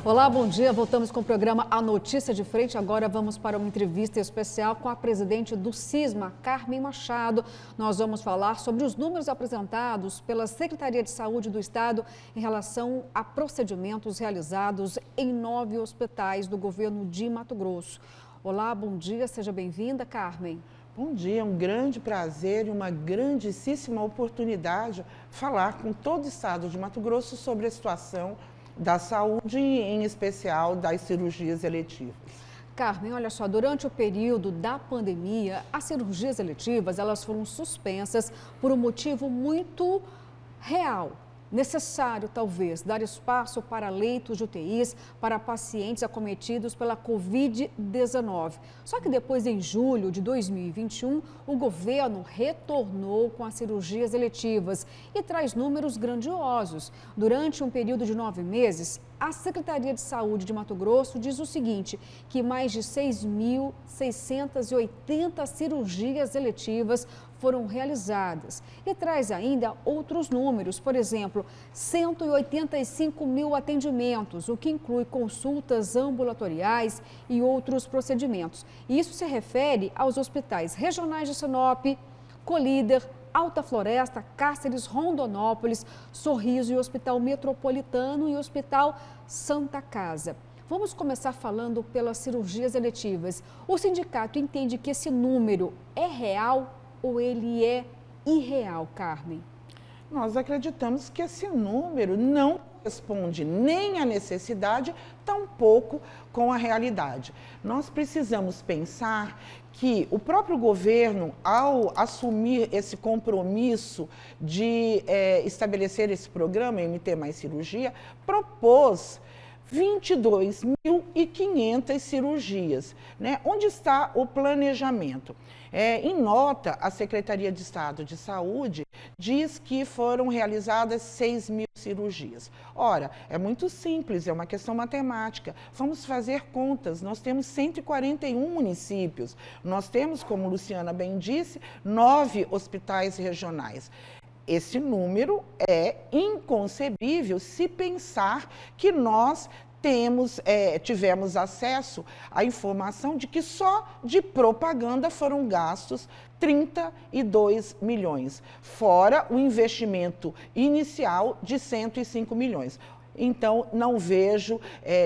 Olá, bom dia. Voltamos com o programa A Notícia de Frente. Agora vamos para uma entrevista especial com a presidente do Cisma, Carmen Machado. Nós vamos falar sobre os números apresentados pela Secretaria de Saúde do Estado em relação a procedimentos realizados em 9 hospitais do governo de Mato Grosso. Olá, bom dia. Seja bem-vinda, Carmen. Bom dia, é um grande prazer e uma grandíssima oportunidade falar com todo o estado de Mato Grosso sobre a situação da saúde e, em especial, das cirurgias eletivas. Carmen, olha só, durante o período da pandemia, as cirurgias eletivas elas foram suspensas por um motivo muito real. Necessário, talvez, dar espaço para leitos de UTIs para pacientes acometidos pela Covid-19. Só que depois, em julho de 2021, o governo retornou com as cirurgias eletivas e traz números grandiosos. Durante um período de 9 meses, a Secretaria de Saúde de Mato Grosso diz o seguinte, que mais de 6.680 cirurgias eletivas foram realizadas e traz ainda outros números, por exemplo, 185 mil atendimentos, o que inclui consultas ambulatoriais e outros procedimentos. Isso se refere aos hospitais regionais de Sinop, Colíder, Alta Floresta, Cáceres, Rondonópolis, Sorriso e Hospital Metropolitano e Hospital Santa Casa. Vamos começar falando pelas cirurgias eletivas. O sindicato entende que esse número é real ou ele é irreal, Carmen? Nós acreditamos que esse número não corresponde nem à necessidade, tampouco com a realidade. Nós precisamos pensar que o próprio governo, ao assumir esse compromisso de estabelecer esse programa MT Mais Cirurgia, propôs 22.500 cirurgias, né? Onde está o planejamento? Em nota, a Secretaria de Estado de Saúde diz que foram realizadas 6.000 cirurgias. Ora, é muito simples, é uma questão matemática. Vamos fazer contas. Nós temos 141 municípios. Nós temos, como Luciana bem disse, 9 hospitais regionais. Esse número é inconcebível se pensar que nós tivemos acesso à informação de que só de propaganda foram gastos 32 milhões, fora o investimento inicial de 105 milhões. Então, não vejo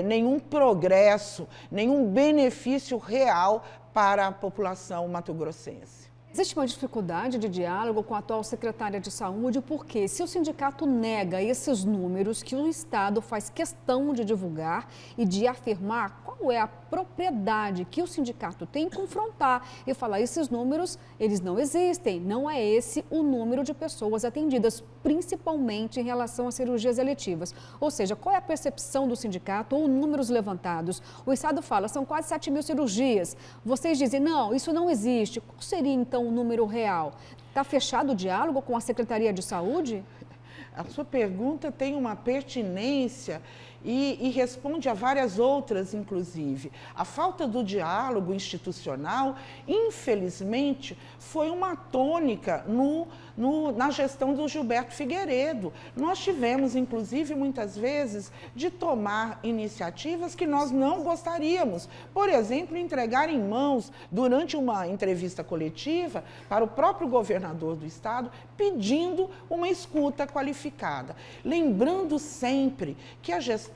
nenhum progresso, nenhum benefício real para a população mato-grossense. Existe uma dificuldade de diálogo com a atual secretária de Saúde, porque se o sindicato nega esses números que o Estado faz questão de divulgar e de afirmar qual é a propriedade que o sindicato tem em confrontar e falar esses números, eles não existem, não é esse o número de pessoas atendidas, principalmente em relação às cirurgias eletivas. Ou seja, qual é a percepção do sindicato ou números levantados? O Estado fala, são quase 7.000 cirurgias. Vocês dizem, não, isso não existe. Qual seria então o número real? Está fechado o diálogo com a Secretaria de Saúde? A sua pergunta tem uma pertinência e responde a várias outras, inclusive. A falta do diálogo institucional, infelizmente, foi uma tônica na gestão do Gilberto Figueiredo. Nós tivemos, inclusive, muitas vezes, de tomar iniciativas que nós não gostaríamos. Por exemplo, entregar em mãos, durante uma entrevista coletiva, para o próprio governador do estado, pedindo uma escuta qualificada. Lembrando sempre que a gestão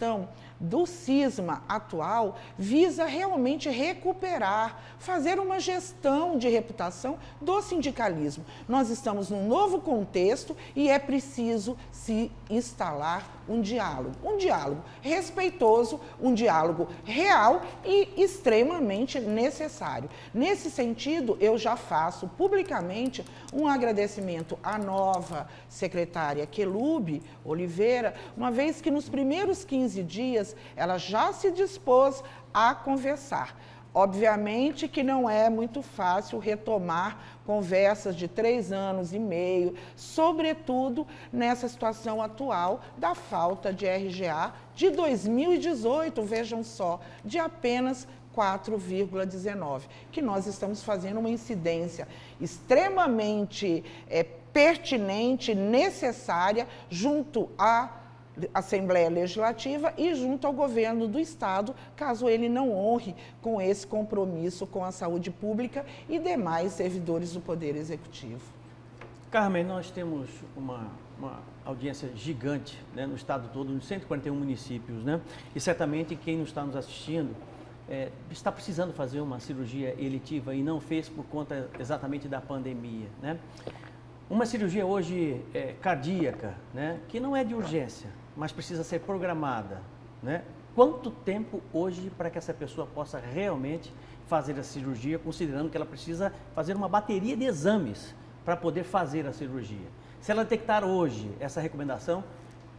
do Cisma atual visa realmente recuperar, fazer uma gestão de reputação do sindicalismo. Nós estamos num novo contexto e é preciso se instalar um diálogo respeitoso, um diálogo real e extremamente necessário. Nesse sentido, eu já faço publicamente um agradecimento à nova secretária Quelube Oliveira, uma vez que nos primeiros 15 dias ela já se dispôs a conversar. Obviamente que não é muito fácil retomar conversas de 3 anos e meio, sobretudo nessa situação atual da falta de RGA de 2018, vejam só, de apenas 4,19, que nós estamos fazendo uma incidência extremamente pertinente, necessária, junto à Assembleia Legislativa e junto ao governo do Estado, caso ele não honre com esse compromisso com a saúde pública e demais servidores do Poder Executivo. Carmen, nós temos uma audiência gigante, né, no estado todo, nos 141 municípios, né? E certamente quem está nos assistindo está precisando fazer uma cirurgia eletiva e não fez por conta exatamente da pandemia, né? Uma cirurgia hoje cardíaca, né, que não é de urgência, mas precisa ser programada, né? Quanto tempo hoje para que essa pessoa possa realmente fazer a cirurgia, considerando que ela precisa fazer uma bateria de exames para poder fazer a cirurgia? Se ela detectar hoje essa recomendação,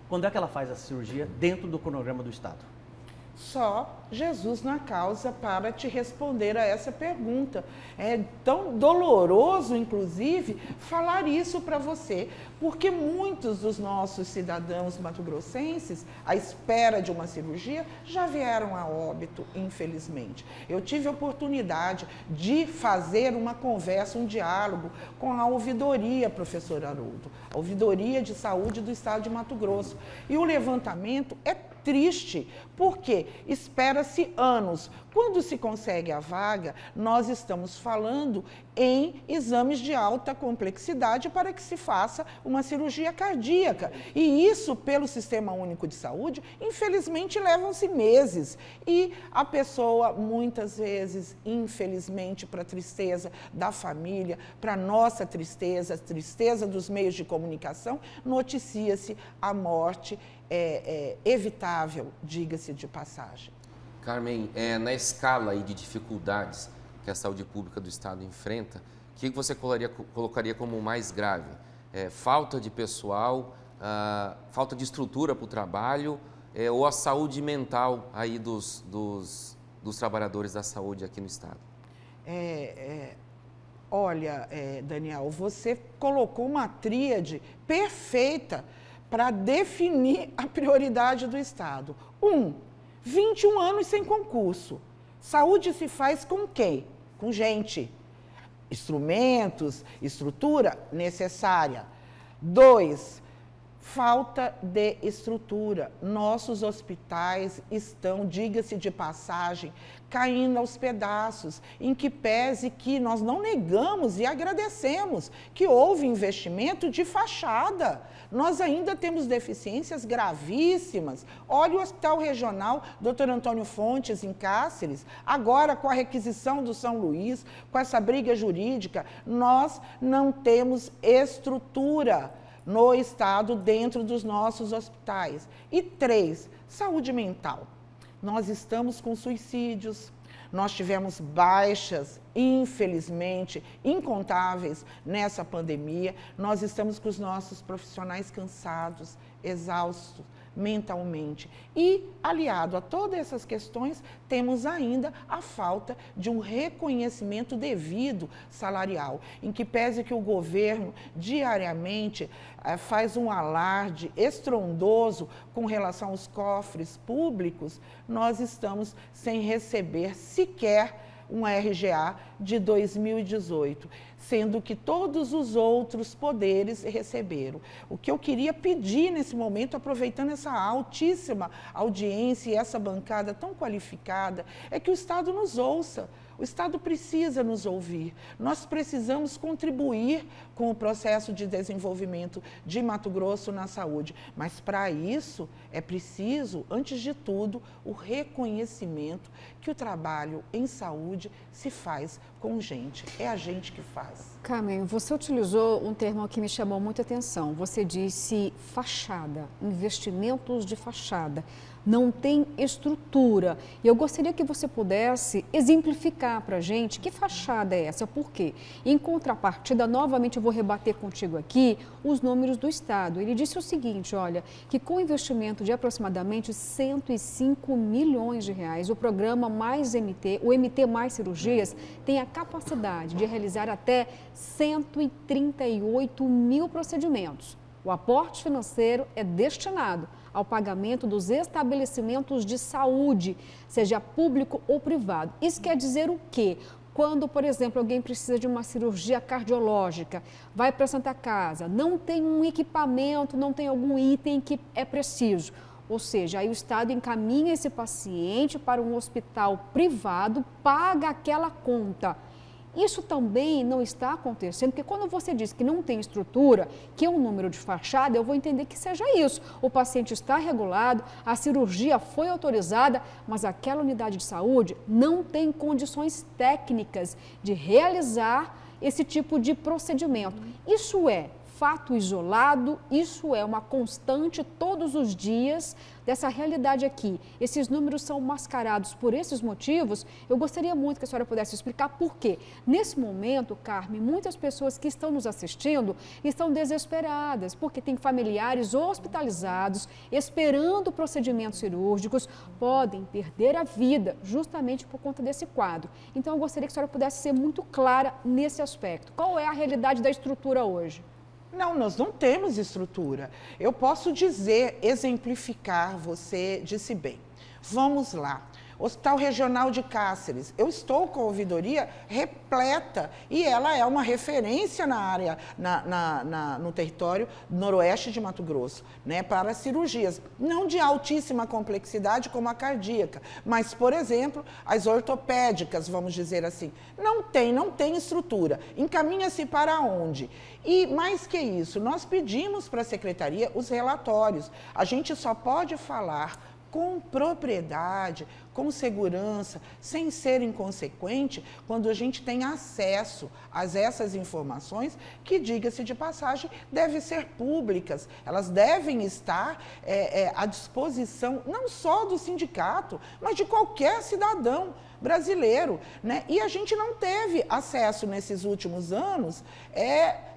quando é que ela faz a cirurgia dentro do cronograma do Estado? Só Jesus na causa para te responder a essa pergunta. É tão doloroso, inclusive, falar isso para você, porque muitos dos nossos cidadãos mato-grossenses, à espera de uma cirurgia, já vieram a óbito, infelizmente. Eu tive a oportunidade de fazer uma conversa, um diálogo com a ouvidoria, professor Haroldo, a ouvidoria de saúde do estado de Mato Grosso. E o levantamento é triste, porque espera-se anos. Quando se consegue a vaga, nós estamos falando em exames de alta complexidade para que se faça uma cirurgia cardíaca. E isso, pelo Sistema Único de Saúde, infelizmente, levam-se meses. E a pessoa, muitas vezes, infelizmente, para a tristeza da família, para a nossa tristeza, a tristeza dos meios de comunicação, noticia-se a morte evitável, diga-se de passagem. Carmen, na escala aí de dificuldades que a saúde pública do Estado enfrenta, o que você colocaria como mais grave? Falta de pessoal, falta de estrutura para o trabalho ou a saúde mental aí dos trabalhadores da saúde aqui no Estado? Olha, Daniel, você colocou uma tríade perfeita para definir a prioridade do Estado. 21 anos sem concurso. Saúde se faz com quem? Com gente. Instrumentos, estrutura necessária. 2, falta de estrutura. Nossos hospitais estão, diga-se de passagem, caindo aos pedaços, em que pese que nós não negamos e agradecemos que houve investimento de fachada. Nós ainda temos deficiências gravíssimas. Olha o Hospital Regional Dr. Antônio Fontes, em Cáceres, agora com a requisição do São Luís, com essa briga jurídica, nós não temos estrutura no Estado dentro dos nossos hospitais. E 3, saúde mental. Nós estamos com suicídios, nós tivemos baixas, infelizmente, incontáveis nessa pandemia. Nós estamos com os nossos profissionais cansados, exaustos mentalmente. E, aliado a todas essas questões, temos ainda a falta de um reconhecimento devido salarial, em que pese que o governo diariamente faz um alarde estrondoso com relação aos cofres públicos, nós estamos sem receber sequer um RGA de 2018, sendo que todos os outros poderes receberam. O que eu queria pedir nesse momento, aproveitando essa altíssima audiência e essa bancada tão qualificada, é que o Estado nos ouça. O Estado precisa nos ouvir. Nós precisamos contribuir com o processo de desenvolvimento de Mato Grosso na saúde. Mas, para isso, é preciso, antes de tudo, o reconhecimento que o trabalho em saúde se faz com gente. É a gente que faz. Carmen, você utilizou um termo que me chamou muita atenção. Você disse fachada, investimentos de fachada. Não tem estrutura. E eu gostaria que você pudesse exemplificar para a gente que fachada é essa, por quê? Em contrapartida, novamente eu vou rebater contigo aqui os números do Estado. Ele disse o seguinte, olha, que com investimento de aproximadamente 105 milhões de reais, o programa Mais MT, o MT Mais Cirurgias, tem a capacidade de realizar até 138 mil procedimentos. O aporte financeiro é destinado ao pagamento dos estabelecimentos de saúde, seja público ou privado. Isso quer dizer o quê? quando, por exemplo, alguém precisa de uma cirurgia cardiológica, vai para a Santa Casa, não tem um equipamento, não tem algum item que é preciso. Ou seja, aí o Estado encaminha esse paciente para um hospital privado, paga aquela conta. Isso também não está acontecendo, porque quando você diz que não tem estrutura, que é um número de fachada, eu vou entender que seja isso. O paciente está regulado, a cirurgia foi autorizada, mas aquela unidade de saúde não tem condições técnicas de realizar esse tipo de procedimento. Isso é fato isolado, isso é uma constante todos os dias dessa realidade aqui. Esses números são mascarados por esses motivos. Eu gostaria muito que a senhora pudesse explicar por quê. Nesse momento, Carmen, muitas pessoas que estão nos assistindo estão desesperadas, porque tem familiares hospitalizados, esperando procedimentos cirúrgicos, podem perder a vida justamente por conta desse quadro. Então, eu gostaria que a senhora pudesse ser muito clara nesse aspecto. Qual é a realidade da estrutura hoje? Não, nós não temos estrutura. Eu posso dizer, exemplificar, você disse bem. Vamos lá. Hospital Regional de Cáceres, eu estou com a ouvidoria repleta e ela é uma referência na área, no território noroeste de Mato Grosso, né, para cirurgias, não de altíssima complexidade como a cardíaca, mas, por exemplo, as ortopédicas, vamos dizer assim, não tem estrutura. Encaminha-se para onde? E mais que isso, nós pedimos para a Secretaria os relatórios. A gente só pode falar com propriedade, com segurança, sem ser inconsequente, quando a gente tem acesso a essas informações que, diga-se de passagem, devem ser públicas. Elas devem estar à disposição não só do sindicato, mas de qualquer cidadão brasileiro, né? E a gente não teve acesso nesses últimos anos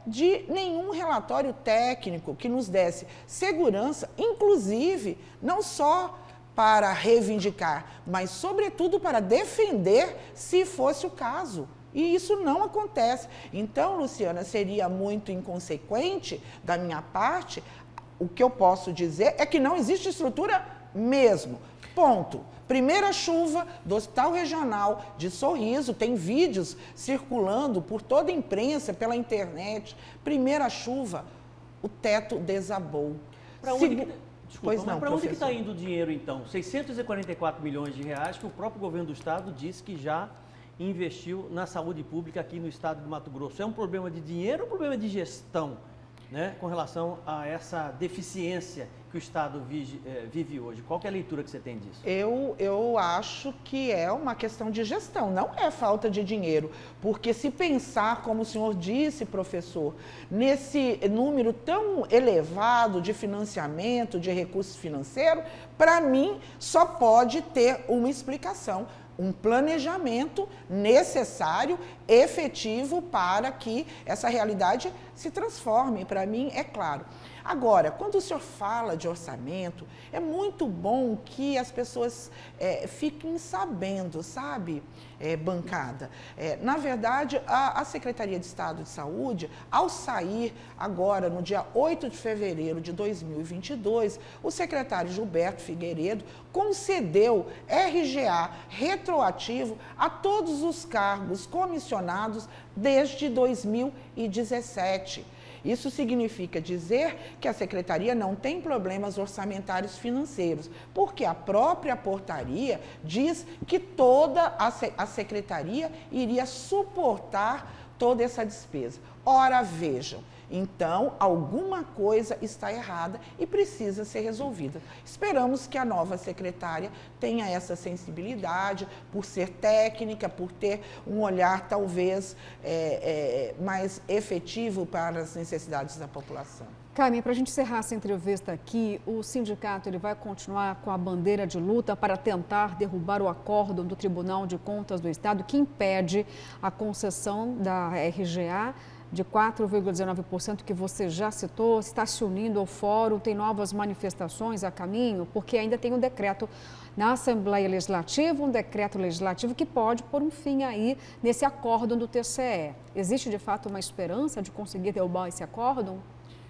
de nenhum relatório técnico que nos desse segurança, inclusive, não só para reivindicar, mas, sobretudo, para defender, se fosse o caso. E isso não acontece. Então, Luciana, seria muito inconsequente da minha parte. O que eu posso dizer é que não existe estrutura mesmo. Ponto. Primeira chuva do Hospital Regional de Sorriso, tem vídeos circulando por toda a imprensa, pela internet. Primeira chuva, o teto desabou. Desculpa, mas para onde que está indo o dinheiro, então? 644 milhões de reais que o próprio governo do estado disse que já investiu na saúde pública aqui no estado de Mato Grosso. É um problema de dinheiro ou um problema de gestão, né, com relação a essa deficiência que o estado vive hoje? Qual que é a leitura que você tem disso? Eu acho que é uma questão de gestão, não é falta de dinheiro, porque se pensar, como o senhor disse, professor, nesse número tão elevado de financiamento, de recursos financeiros, para mim só pode ter uma explicação: um planejamento necessário, efetivo, para que essa realidade se transforme. Para mim, é claro. Agora, quando o senhor fala de orçamento, é muito bom que as pessoas fiquem sabendo, sabe, bancada? Na verdade, a Secretaria de Estado de Saúde, ao sair agora, no dia 8 de fevereiro de 2022, o secretário Gilberto Figueiredo concedeu RGA retroativo a todos os cargos comissionados desde 2017. Isso significa dizer que a Secretaria não tem problemas orçamentários financeiros, porque a própria portaria diz que toda a Secretaria iria suportar toda essa despesa. Ora, vejam, então alguma coisa está errada e precisa ser resolvida. Esperamos que a nova secretária tenha essa sensibilidade, por ser técnica, por ter um olhar talvez mais efetivo para as necessidades da população. Carmen, para a gente encerrar essa entrevista aqui, o sindicato ele vai continuar com a bandeira de luta para tentar derrubar o acórdão do Tribunal de Contas do Estado que impede a concessão da RGA de 4,19% que você já citou, está se unindo ao fórum, tem novas manifestações a caminho, porque ainda tem um decreto na Assembleia Legislativa, um decreto legislativo que pode pôr um fim aí nesse acórdão do TCE. Existe, de fato, uma esperança de conseguir derrubar esse acórdão?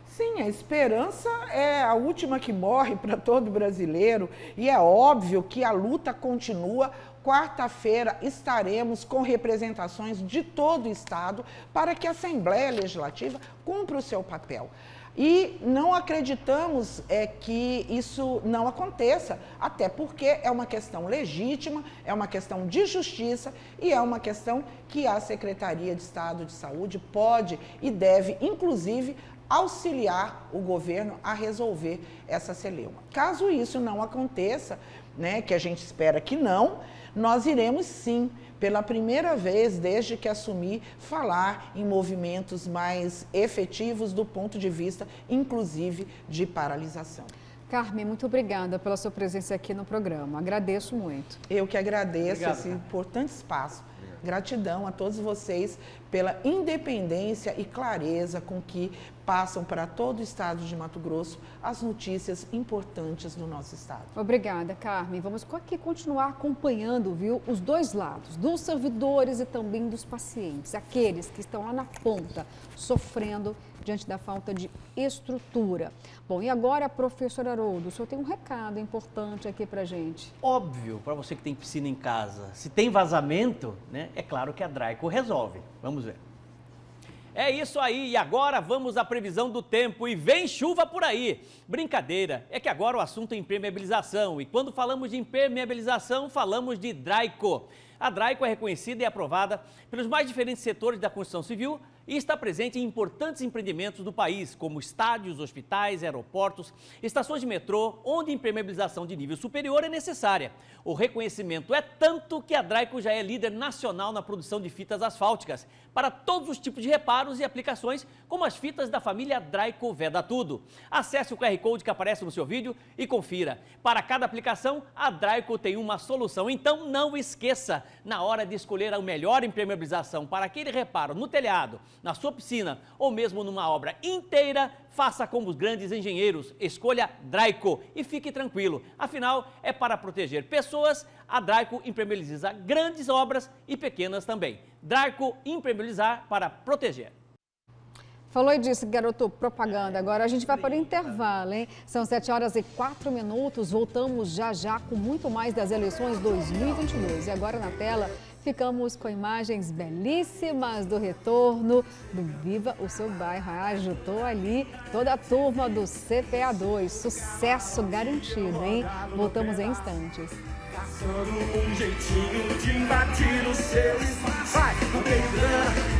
Sim, a esperança é a última que morre para todo brasileiro e é óbvio que a luta continua quarta-feira estaremos com representações de todo o Estado para que a Assembleia Legislativa cumpra o seu papel. E não acreditamos que isso não aconteça, até porque é uma questão legítima, é uma questão de justiça e é uma questão que a Secretaria de Estado de Saúde pode e deve, inclusive, auxiliar o governo a resolver essa celeuma. Caso isso não aconteça, né, que a gente espera que não, nós iremos sim, pela primeira vez desde que assumi, falar em movimentos mais efetivos do ponto de vista, inclusive, de paralisação. Carmen, muito obrigada pela sua presença aqui no programa. Agradeço muito. Eu que agradeço. Obrigado, esse cara. importante espaço. Gratidão a todos vocês pela independência e clareza com que passam para todo o estado de Mato Grosso as notícias importantes do nosso estado. Obrigada, Carmen. Vamos aqui continuar acompanhando, viu, os dois lados, dos servidores e também dos pacientes, aqueles que estão lá na ponta, sofrendo diante da falta de estrutura. Bom, e agora, professor Haroldo, o senhor tem um recado importante aqui pra gente. Óbvio, para você que tem piscina em casa, se tem vazamento, né, é claro que a Draico resolve. Vamos ver. É isso aí, e agora vamos à previsão do tempo e vem chuva por aí. Brincadeira, é que agora o assunto é impermeabilização e quando falamos de impermeabilização, falamos de Draico. A Draico é reconhecida e aprovada pelos mais diferentes setores da construção civil e está presente em importantes empreendimentos do país, como estádios, hospitais, aeroportos, estações de metrô, onde impermeabilização de nível superior é necessária. O reconhecimento é tanto que a Draico já é líder nacional na produção de fitas asfálticas para todos os tipos de reparos e aplicações, como as fitas da família Draico Veda Tudo. Acesse o QR Code que aparece no seu vídeo e confira. Para cada aplicação, a Draico tem uma solução, então não esqueça, na hora de escolher a melhor impermeabilização para aquele reparo no telhado, na sua piscina ou mesmo numa obra inteira, faça como os grandes engenheiros, escolha Draico e fique tranquilo. Afinal, é para proteger pessoas, a Draico impermeabiliza grandes obras e pequenas também. Draico, impermeabilizar para proteger. Falou e disse, garoto, propaganda. Agora a gente vai para o intervalo, hein? São 7h04. Voltamos já já com muito mais das eleições 2022. E agora na tela, ficamos com imagens belíssimas do retorno do Viva o Seu Bairro. Agitou ali toda a turma do CPA2. Sucesso garantido, hein? Voltamos em instantes. Caçando um jeitinho de invadir o seu espaço. Vai, não tem grana,